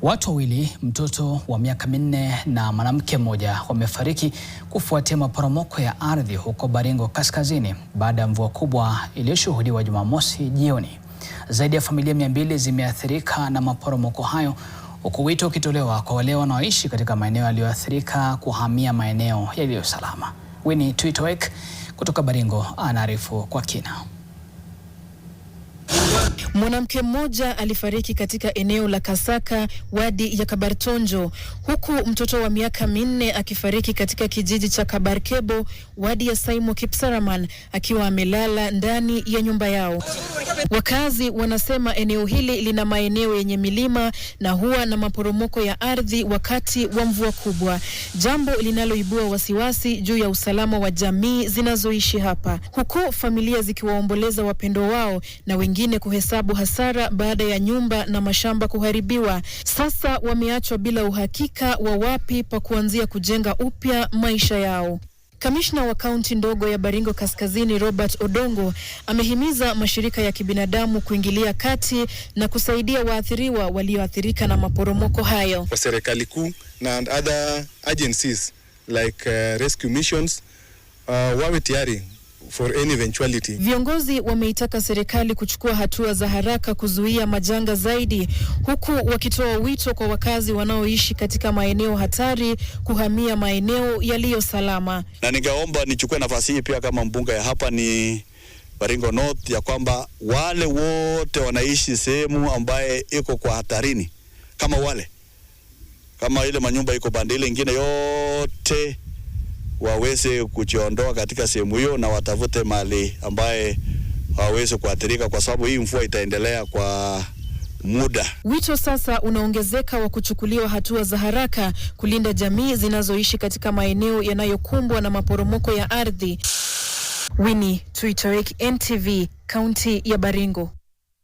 Watu wawili, mtoto wa miaka 4 na mwanamke mmoja, wamefariki kufuatia maporomoko ya ardhi huko Baringo Kaskazini baada ya mvua kubwa iliyoshuhudiwa Jumamosi jioni. Zaidi ya familia 200 zimeathirika na maporomoko hayo, huku wito ukitolewa kwa wale wanaoishi katika maeneo yaliyoathirika kuhamia maeneo yaliyo salama. Winnie Tuitoek kutoka Baringo anaarifu kwa kina. Mwanamke mmoja alifariki katika eneo la Kasaka, wadi ya Kabartonjo, huku mtoto wa miaka 4 akifariki katika kijiji cha Kabarkebo, wadi ya Saimo Kipsaraman, akiwa amelala ndani ya nyumba yao. Wakazi wanasema eneo hili lina maeneo yenye milima na huwa na maporomoko ya ardhi wakati wa mvua kubwa, jambo linaloibua wasiwasi juu ya usalama wa jamii zinazoishi hapa, huku familia zikiwaomboleza wapendo wao na wengine kuhesabu hasara baada ya nyumba na mashamba kuharibiwa. Sasa wameachwa bila uhakika wa wapi pa kuanzia kujenga upya maisha yao. Kamishna wa kaunti ndogo ya Baringo Kaskazini, Robert Odongo, amehimiza mashirika ya kibinadamu kuingilia kati na kusaidia waathiriwa walioathirika na maporomoko hayo. Kwa serikali kuu na other agencies like rescue missions wawe tayari for any eventuality. Viongozi wameitaka serikali kuchukua hatua za haraka kuzuia majanga zaidi, huku wakitoa wito kwa wakazi wanaoishi katika maeneo hatari kuhamia maeneo yaliyo salama. Na ningeomba nichukue nafasi hii pia kama mbunge ya hapa ni Baringo North, ya kwamba wale wote wanaishi sehemu ambaye iko kwa hatarini, kama ile manyumba iko bande ile ingine yote, waweze kujiondoa katika sehemu hiyo na watafute mali ambaye waweze kuathirika, kwa sababu hii mvua itaendelea kwa muda. Wito sasa unaongezeka wa kuchukuliwa hatua za haraka kulinda jamii zinazoishi katika maeneo yanayokumbwa na maporomoko ya ardhi. Winnie Tuitoek, NTV, kaunti ya Baringo.